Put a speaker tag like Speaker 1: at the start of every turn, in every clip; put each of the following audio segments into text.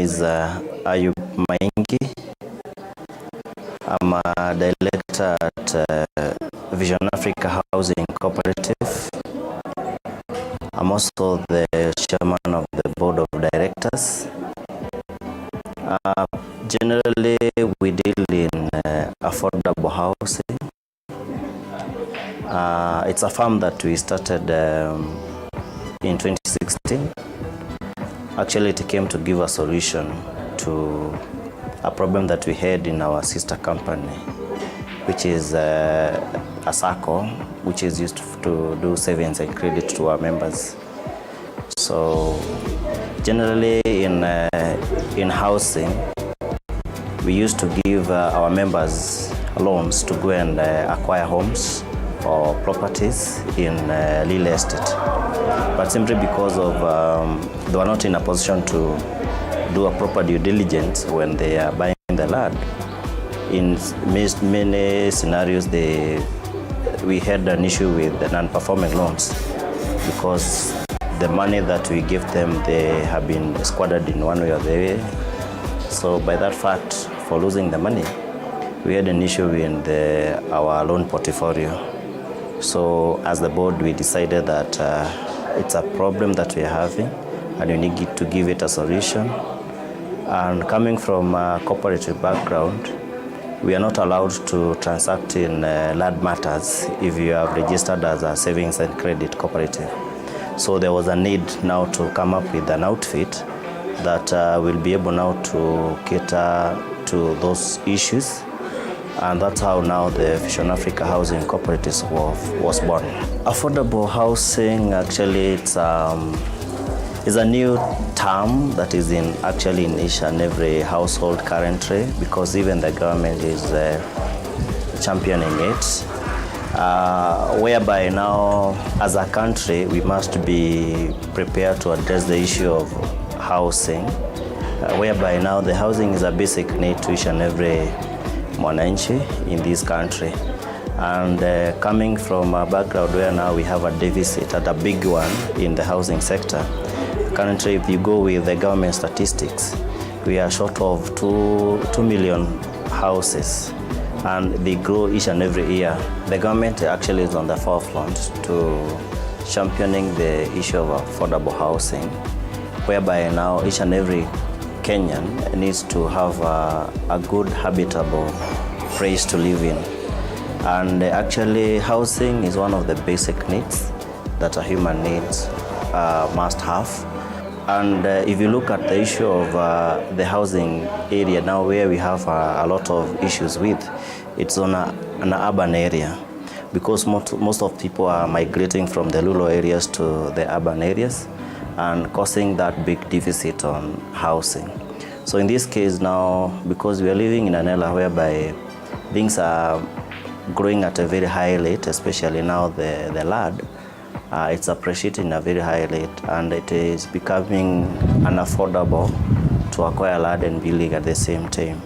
Speaker 1: is Ayub Maingi. I'm a director at Vision Africa Housing Cooperative. I'm also the chairman of the board of directors. Generally, we deal in affordable housing. It's a firm that we started in 2016. Actually, it came to give a solution to a problem that we had in our sister company, which is a SACCO, which is used to do savings and credit to our members. So generally in housing, we used to give our members loans to go and acquire homes or properties in real estate. But simply because of they were not in a position to do a proper due diligence when they are buying the land, in many scenarios we had an issue with the non-performing loans because the money that we give them, they have been squandered in one way or the other. So by that fact, for losing the money, we had an issue in our loan portfolio. So as the board, we decided that it's a problem that we are having and we need to give it a solution. And coming from a cooperative background, we are not allowed to transact in land matters if you have registered as a savings and credit cooperative. So there was a need now to come up with an outfit that will be able now to cater to those issues. And that's how now the Vision Africa Housing Cooperative was born. Affordable housing, actually, it's a new term that is actually in each and every household currently, because even the government is championing it, whereby now as a country we must be prepared to address the issue of housing, whereby now the housing is a basic need to each and every mwananchi in this country. And coming from a background where now we have a deficit, and a big one in the housing sector. Currently, if you go with the government statistics, we are short of 2 million houses, and they grow each and every year. The government actually is on the forefront to championing the issue of affordable housing, whereby now each and every Kenyan needs to have a good habitable place to live in. And actually, housing is one of the basic needs that a human needs must have. And if you look at the issue of the housing area now, where we have a lot of issues with, it's on an urban area, because most of people are migrating from the rural areas to the urban areas and causing that big deficit on housing. So in this case now, because we are living in an era whereby things are growing at a very high rate, especially now the land, it's appreciating a very high rate, and it is becoming unaffordable to acquire land and building at the same time.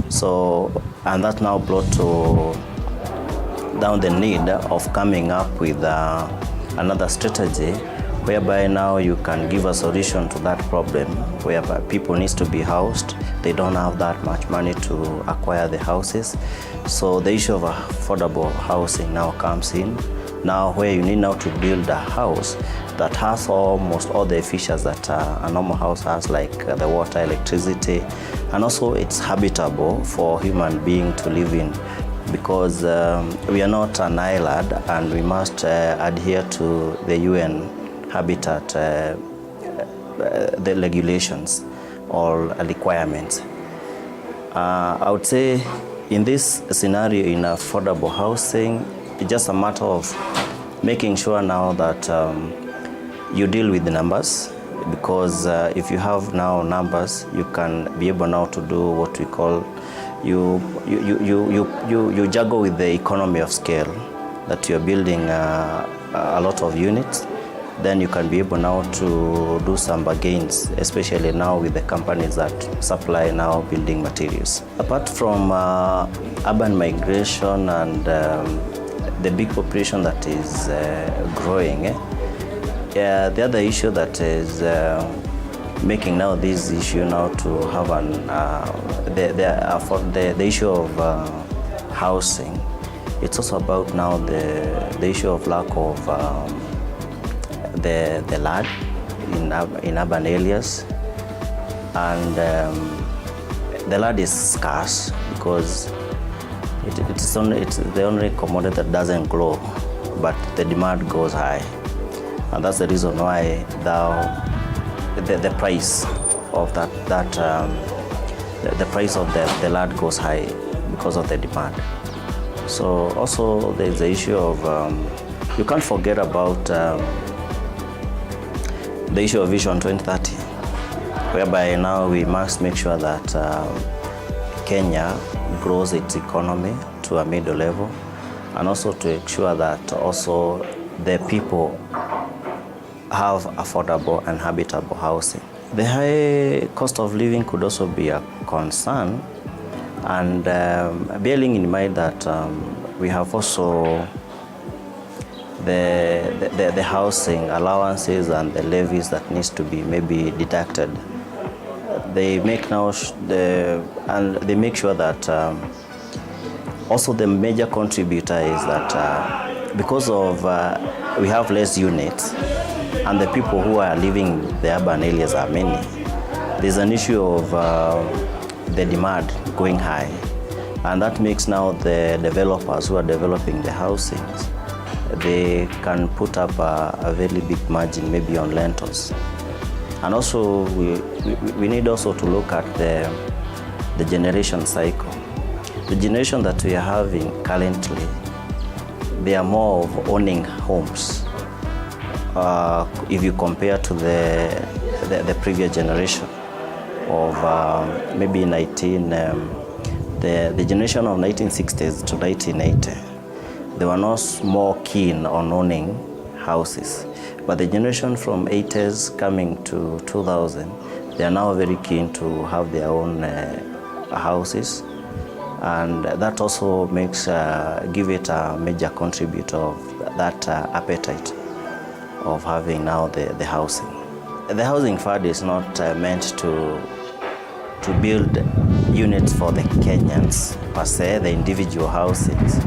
Speaker 1: So, and that now brought down the need of coming up with another strategy, whereby now you can give a solution to that problem, whereby people need to be housed. They don't have that much money to acquire the houses. So the issue of affordable housing now comes in. Now where you need now to build a house that has almost all the features that a normal house has, like the water, electricity, and also it's habitable for human being to live in, because we are not an island and we must adhere to the UN habitat, the regulations or requirements. I would say in this scenario in affordable housing, it's just a matter of making sure now that you deal with the numbers, because if you have now numbers, you can be able now to do what we call you juggle with the economy of scale, that you're building a lot of units. Then you can be able now to do some gains, especially now with the companies that supply now building materials. Apart from urban migration and the big population that is growing, the other issue that is making now this issue now to have the issue of housing. It's also about now the issue of lack of the land in urban areas, and the land is scarce because it's the only commodity that doesn't grow, but the demand goes high, and that's the reason why the price of the price of the land goes high because of the demand. So also there's the issue of you can't forget about the issue of Vision 2030, whereby now we must make sure that Kenya grows its economy to a middle level, and also to ensure that also the people have affordable and habitable housing. The high cost of living could also be a concern, and bearing in mind that we have also the housing allowances and the levies that needs to be maybe deducted. They make now and they make sure that also the major contributor is that because of we have less units and the people who are living in the urban areas are many, there's an issue of the demand going high, and that makes now the developers who are developing the housings, they can put up a very big margin maybe on rentals. And also we need also to look at the generation cycle. The generation that we are having currently, they are more of owning homes if you compare to the previous generation of maybe the generation of 1960s to 1980. They were not more keen on owning houses, but the generation from 80s coming to 2000, they are now very keen to have their own houses, and that also makes give it a major contributor of that appetite of having now the housing. The housing fund is not meant to build units for the Kenyans per se, the individual housings.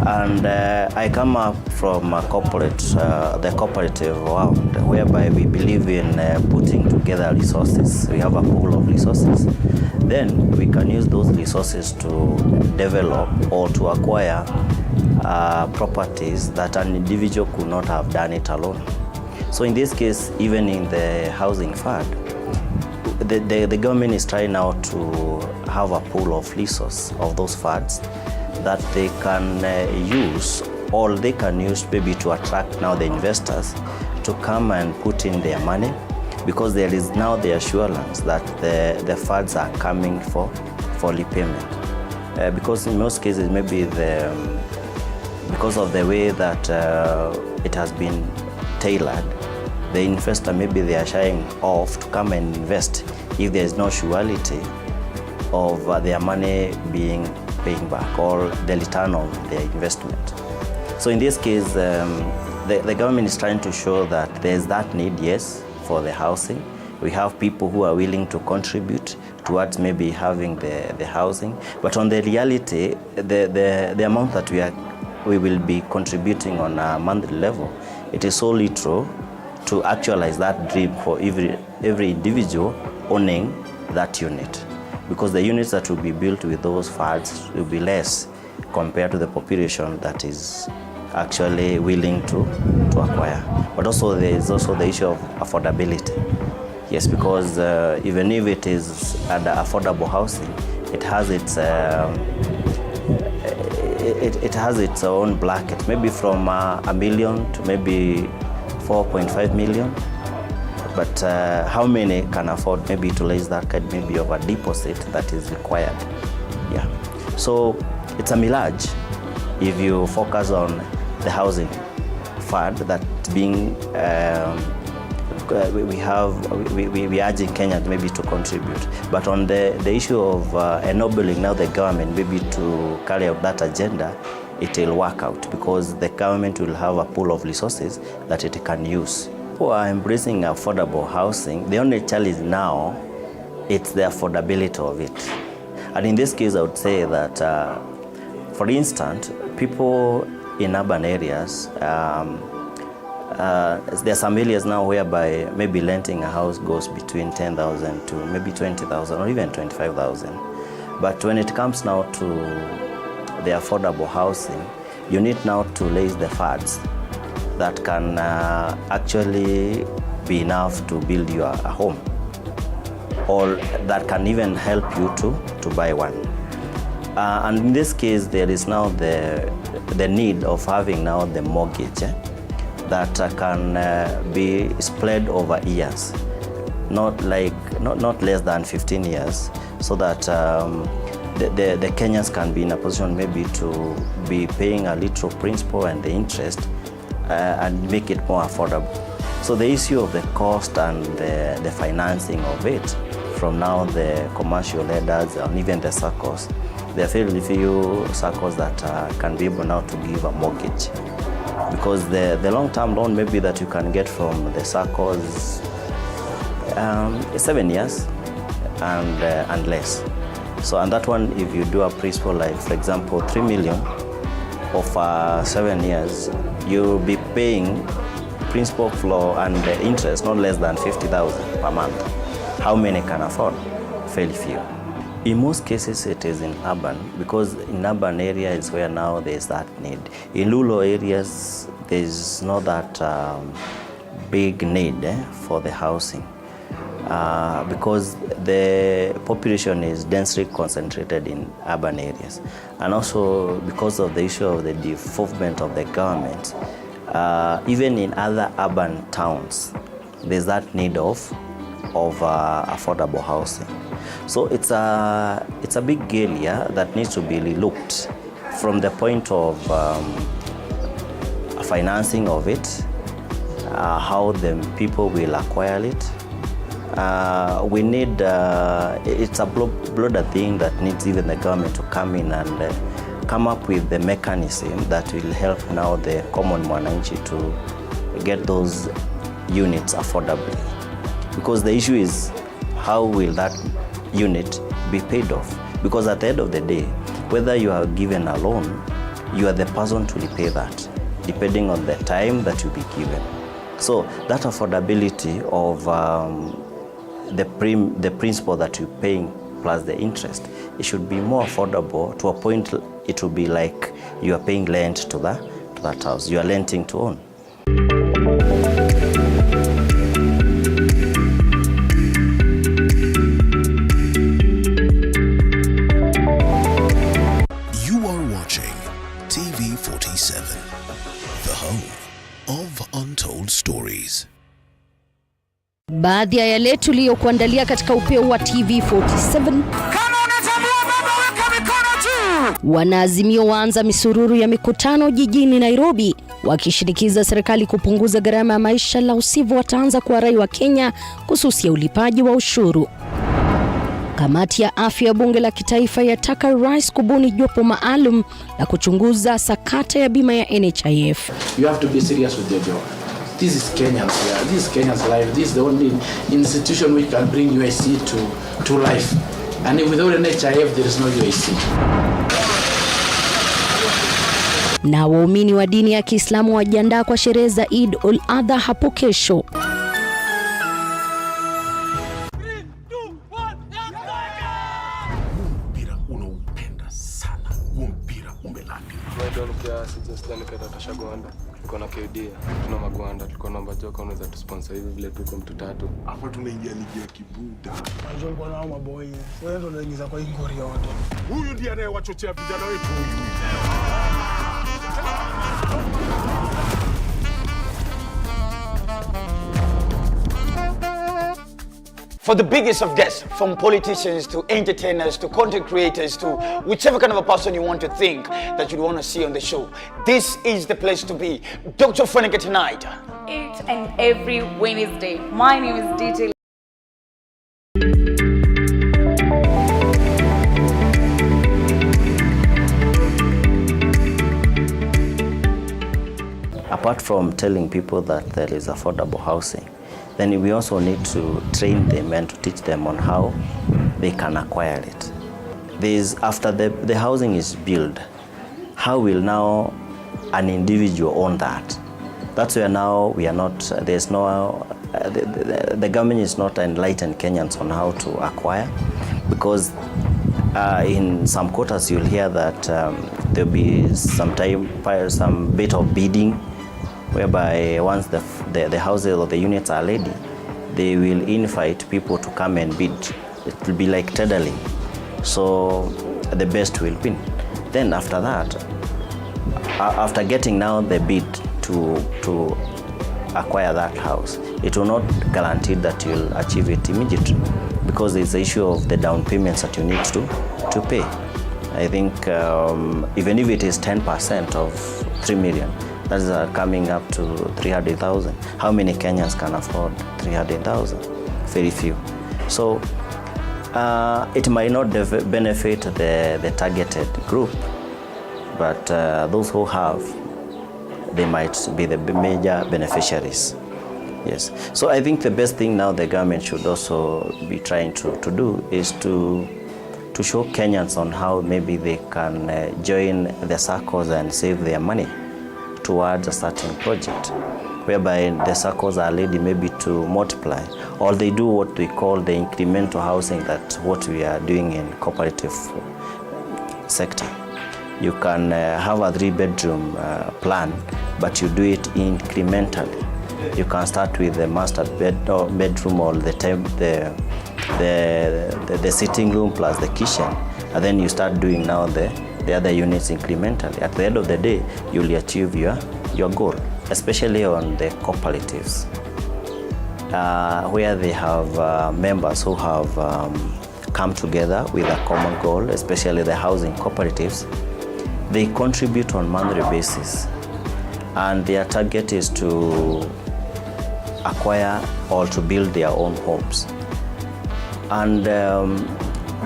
Speaker 1: And I come up from a the cooperative world, whereby we believe in putting together resources. We have a pool of resources. Then we can use those resources to develop or to acquire properties that an individual could not have done it alone. So in this case, even in the housing fund, the government is trying now to have a pool of resources of those funds that they can use, or they can use maybe to attract now the investors to come and put in their money, because there is now the assurance that the funds are coming for repayment. Because in most cases, maybe because of the way that it has been tailored, the investor, maybe they are shying off to come and invest if there is no surety of their money paying back, or the return of their investment. So in this case, the government is trying to show that there is that need, yes, for the housing. We have people who are willing to contribute towards maybe having the housing, but on the reality, the amount that we will be contributing on a monthly level, it is solely true to actualize that dream for every individual owning that unit, because the units that will be built with those funds will be less compared to the population that is actually willing to acquire. But also there is also the issue of affordability. Yes, because even if it is under affordable housing, it has its it has its own bracket, maybe from $1 million to maybe 4.5 million. But how many can afford maybe to raise that kind maybe of a deposit that is required? Yeah. So it's a mirage if you focus on the housing fund that being we urging Kenya maybe to contribute. But on the issue of ennobling now the government maybe to carry out that agenda, it will work out, because the government will have a pool of resources that it can use people are embracing affordable housing, the only challenge now, it's the affordability of it. And in this case, I would say that, for instance, people in urban areas, there are some areas now whereby maybe renting a house goes between 10,000 to maybe 20,000 or even 25,000. But when it comes now to the affordable housing, you need now to raise the funds that can actually be enough to build you a home, or that can even help you to buy one. And in this case, there is now the need of having now the mortgage that can be spread over years, not less than 15 years, so that the Kenyans can be in a position maybe to be paying a little principal and the interest and make it more affordable. So the issue of the cost and the financing of it, from now the commercial lenders and even the SACCOs, there are fairly few SACCOs that can be able now to give a mortgage. Because the long-term loan maybe that you can get from the SACCOs is 7 years and less. So and that one, if you do a principal like, for example, 3 million of 7 years, you'll be paying principal floor and the interest not less than 50,000 per month. How many can afford? Fairly few. In most cases, it is in urban, because in urban areas is where now there's that need. In rural areas, there's not that big need for the housing. Because the population is densely concentrated in urban areas. And also because of the issue of the devolvement of the government, even in other urban towns, there's that need of affordable housing. So it's a big area that needs to be looked from the point of financing of it, how the people will acquire it. We need, it's a broader thing that needs even the government to come in and come up with the mechanism that will help now the common mwananchi to get those units affordably. Because the issue is, how will that unit be paid off? Because at the end of the day, whether you are given a loan, you are the person to repay that, depending on the time that you be given. So that affordability of the principal that you're paying plus the interest, it should be more affordable to a point it will be like you are paying rent to that house. You are renting to own.
Speaker 2: You are watching TV 47, the home of untold stories.
Speaker 3: Baadhi ya yale tuliyokuandalia katika upeo wa TV 47. Kama unatambua baba, weka mikono juu. Wanaazimio waanza misururu ya mikutano jijini Nairobi, wakishinikiza serikali kupunguza gharama ya maisha, la usivyo wataanza kuwarai wa Kenya kususia ulipaji wa ushuru. Kamati ya afya ya bunge la kitaifa yataka rais kubuni jopo maalum la kuchunguza sakata ya bima ya NHIF.
Speaker 4: You have to be serious with your job. This is Kenya's life. This is Kenya's life. This is the only institution which can bring UIC to life. And without NHIF, there is no UIC.
Speaker 3: Na waumini wa dini ya Kiislamu wajiandaa kwa sherehe za Eid ul-Adha hapo kesho.
Speaker 2: Mpira unaupenda sana. Huo mpira umelaki.
Speaker 5: Ndio kiasi just delicate atashagwanda. Tuko na KD, tuna magwanda, tuko na Mbajoka, unaweza tusponsor hivi vile tuko mtu tatu.
Speaker 2: Hapo tunaingia ligi ya kibuda.
Speaker 6: Unajua kwa nao maboy. Wewe ndio unaingiza kwa ingori yote.
Speaker 2: Huyu ndiye anayewachochea vijana wetu huyu.
Speaker 7: For the biggest of guests, from politicians to entertainers to content creators to whichever kind of a person you want to think that you'd want to see on the show, this is the place to be. Dr. Funike tonight.
Speaker 8: Each and every Wednesday. My name is DJ.
Speaker 1: apart from telling people that there is affordable housing, then we also need to train them and to teach them on how they can acquire it. After the housing is built, how will now an individual own that? That's where now we are not, there's no, the government is not enlightened Kenyans on how to acquire, because in some quarters you'll hear that there'll be some bit of bidding, whereby once the houses or the units are ready, they will invite people to come and bid. It will be like tendering. So the best will win. Then after that, after getting now the bid to acquire that house, it will not guarantee that you'll achieve it immediately, because it's the issue of the down payments that you need to pay. I think even if it is 10% of 3 million, that is coming up to 300,000. How many Kenyans can afford 300,000? Very few. So it might not benefit the targeted group, but those who have, they might be the major beneficiaries. Yes. So I think the best thing now the government should also be trying to do is to show Kenyans on how maybe they can join the circles and save their money towards a certain project, whereby the circles are ready maybe to multiply, or they do what we call the incremental housing, that what we are doing in cooperative sector. You can have a 3-bedroom plan, but you do it incrementally. You can start with the master bedroom or the sitting room plus the kitchen, and then you start doing now the other units incrementally. At the end of the day, you'll achieve your goal, especially on the cooperatives, where they have members who have come together with a common goal, especially the housing cooperatives. They contribute on monthly basis, and their target is to acquire or to build their own homes. And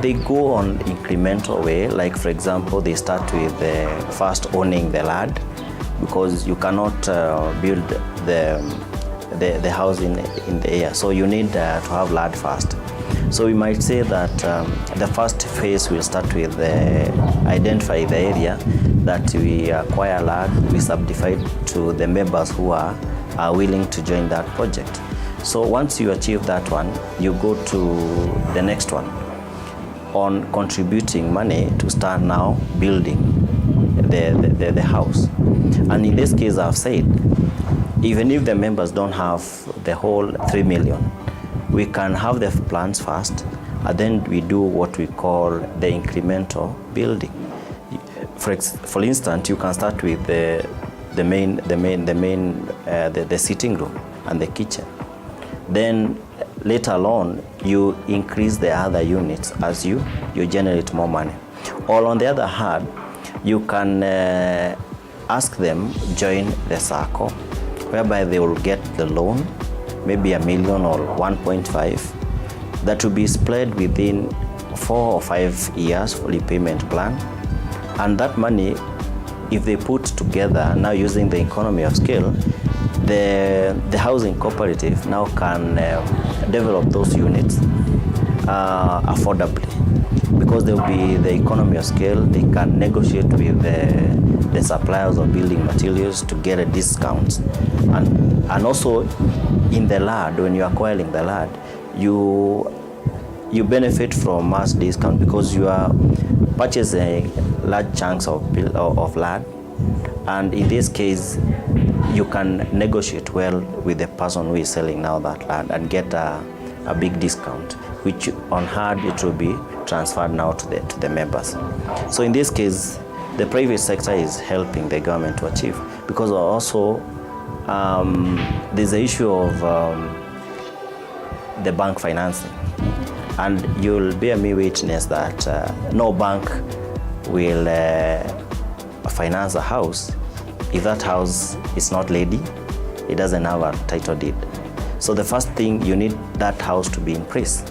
Speaker 1: they go on incremental way. Like, for example, they start with first owning the land, because you cannot build the house in the air. So you need to have land first. So we might say that the first phase will start with identify the area that we acquire land, we subdivide to the members who are willing to join that project. So once you achieve that one, you go to the next one on contributing money to start now building the house. And in this case, I've said, even if the members don't have the whole 3 million, we can have the plans first, and then we do what we call the incremental building. For instance, you can start with the sitting room and the kitchen. Then later on, you increase the other units as you generate more money. Or on the other hand, you can ask them join the circle, whereby they will get the loan, maybe $1 million or 1.5, that will be spread within 4 or 5 years for repayment plan. And that money, if they put together, now using the economy of scale, the housing cooperative now can develop those units affordably, because there will be the economy of scale. They can negotiate with the suppliers of building materials to get a discount, and also in the land, when you're acquiring the land, you benefit from mass discount, because you are purchasing large chunks of land, and in this case you can negotiate well with the person who is selling now that land and get a big discount, which on hand it will be transferred now to the members. So in this case, the private sector is helping the government to achieve, because also there's the issue of the bank financing, and you'll bear me witness that no bank will finance a house if that house is not ready, it doesn't have a title deed. So the first thing, you need that house to be in place,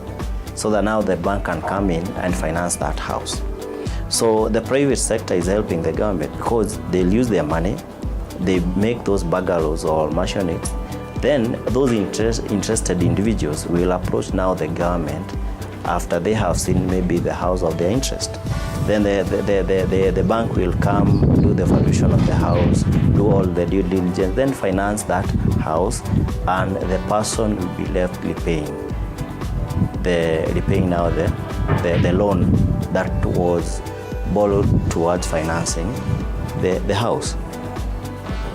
Speaker 1: so that now the bank can come in and finance that house. So the private sector is helping the government, because they'll use their money they make those bungalows or mansion units, then those interested individuals will approach now the government after they have seen maybe the house of their interest. Then the bank will come, do the valuation of the house, do all the due diligence, then finance that house, and the person will be left repaying now the loan that was borrowed towards financing the house.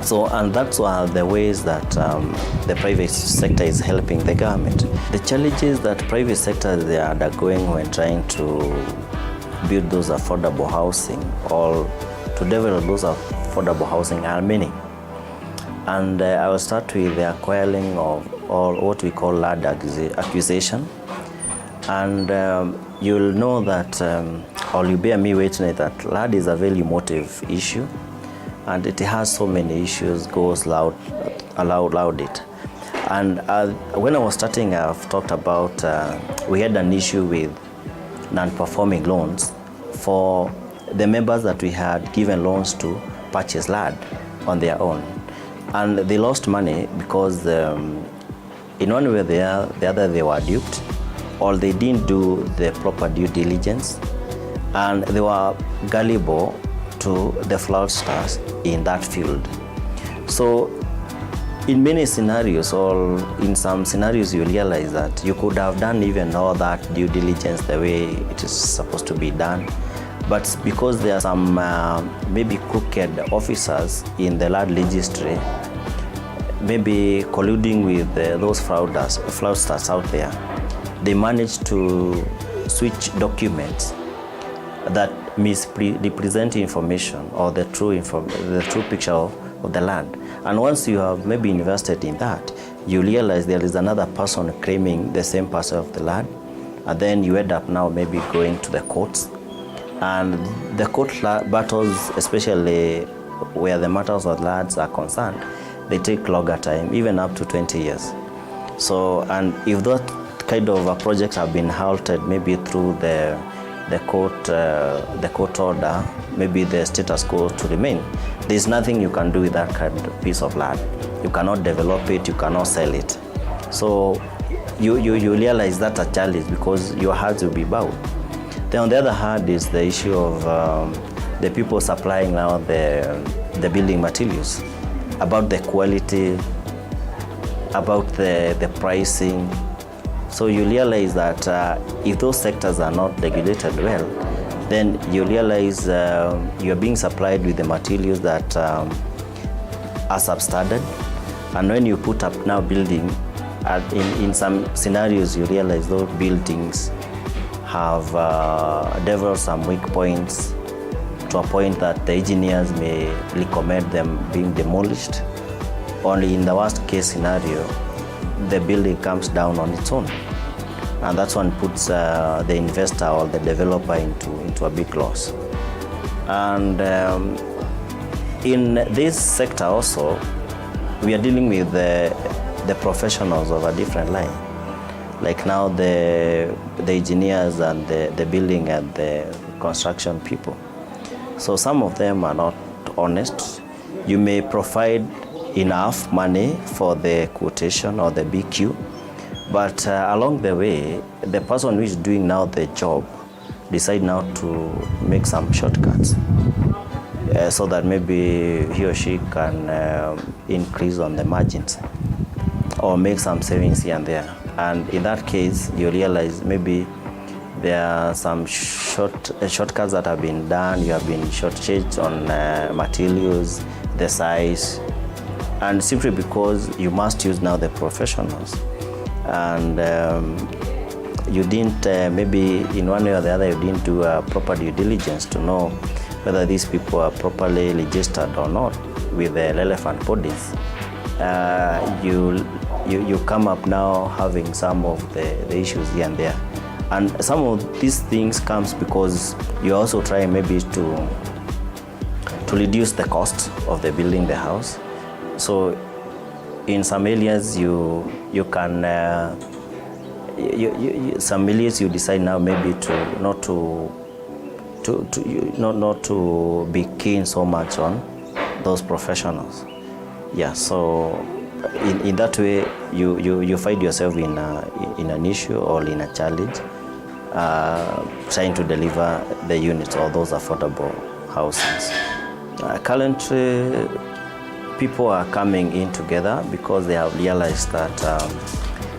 Speaker 1: So, and that's one of the ways that the private sector is helping the government. The challenges that private sector they are undergoing when trying to build those affordable housing or to develop those affordable housing are many. And I will start with the acquiring of or what we call land acquisition. And you'll know that, or you bear me witness that land is a very emotive issue, and it has so many issues, goes loud it. And when I was starting, I've talked about we had an issue with non-performing loans for the members that we had given loans to purchase land on their own. And they lost money because in one way or the other they were duped, or they didn't do the proper due diligence, and they were gullible to the fraudsters in that field. So in many scenarios, or in some scenarios, you realize that you could have done even all that due diligence the way it is supposed to be done, but because there are some maybe crooked officers in the land registry, maybe colluding with those fraudsters out there, they managed to switch documents that misrepresent information or the true picture of the land. And once you have maybe invested in that, you realize there is another person claiming the same parcel of the land, and then you end up now maybe going to the courts. And the court battles, especially where the matters of lands are concerned, they take longer time, even up to 20 years. So, and if that kind of projects have been halted, maybe through the court order, maybe the status quo to remain, there's nothing you can do with that kind of piece of land. You cannot develop it, you cannot sell it. So you realize that's a challenge because your heart will be bowed. Then on the other hand is the issue of the people supplying now the building materials, about the quality, about the pricing. So you realize that if those sectors are not regulated well, then you realize you're being supplied with the materials that are substandard. And when you put up now building, in some scenarios you realize those buildings have developed some weak points to a point that the engineers may recommend them being demolished. Only in the worst case scenario, the building comes down on its own, and that's one puts the investor or the developer into a big loss. And in this sector also, we are dealing with the professionals of a different line, like now the engineers and the building and the construction people. So some of them are not honest. You may provide enough money for the quotation or the BQ, but along the way, the person who is doing now the job decide now to make some shortcuts so that maybe he or she can increase on the margins or make some savings here and there. And in that case, you realize maybe there are some shortcuts that have been done. You have been shortchanged on materials, the size, and simply because you must use now the professionals, and you didn't maybe in one way or the other you didn't do a proper due diligence to know whether these people are properly registered or not with the relevant bodies. You come up now having some of the issues here and there, and some of these things comes because you also try maybe to reduce the cost of the building the house. So in some areas you can some areas you decide now maybe not to be keen so much on those professionals. Yeah, so in that way, you find yourself in an issue or in a challenge, trying to deliver the units or those affordable housings. Currently, people are coming in together because they have realized that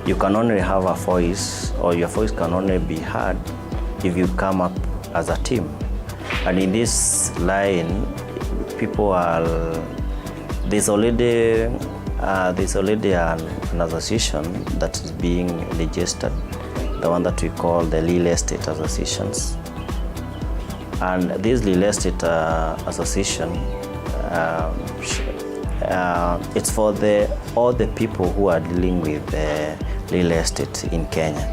Speaker 1: you can only have a voice, or your voice can only be heard if you come up as a team. And in this line, people are, there's already an association that is being registered, the one that we call the Real Estate Associations. And this Real Estate Association, it's for all the people who are dealing with real estate in Kenya.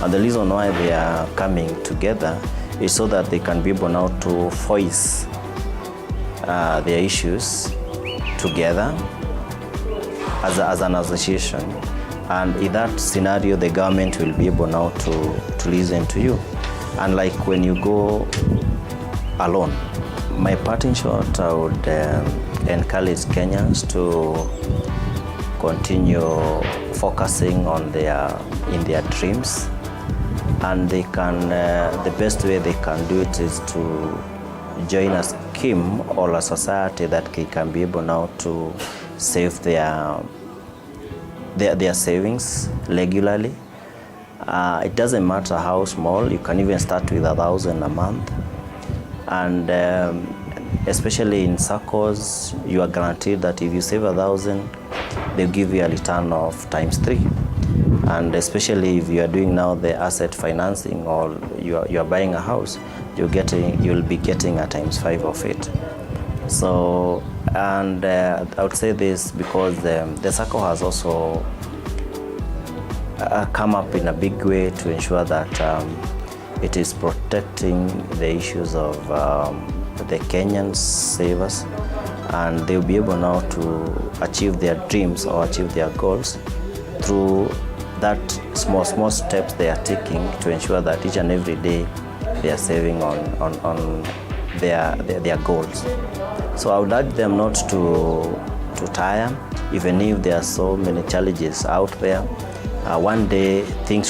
Speaker 1: And the reason why they are coming together is so that they can be able now to voice their issues together as an association. And in that scenario, the government will be able now to listen to you. Unlike when you go alone. My parting shot, I would encourage Kenyans to continue focusing on in their dreams, and they can. The best way they can do it is to join a scheme or a society that can be able now to save their savings regularly. It doesn't matter how small. You can even start with 1,000 a month. And especially in SACCOs, you are guaranteed that if you save 1,000, they'll give you a return of ×3. And especially if you are doing now the asset financing, or you are buying a house, you'll be getting a ×5 of it. So, and I would say this because the SACCO has also come up in a big way to ensure that it is protecting the issues of the Kenyan savers, and they'll be able now to achieve their dreams or achieve their goals through that small steps they are taking to ensure that each and every day they are saving on their goals. So I would urge them not to tire, even if there are so many challenges out there. One day things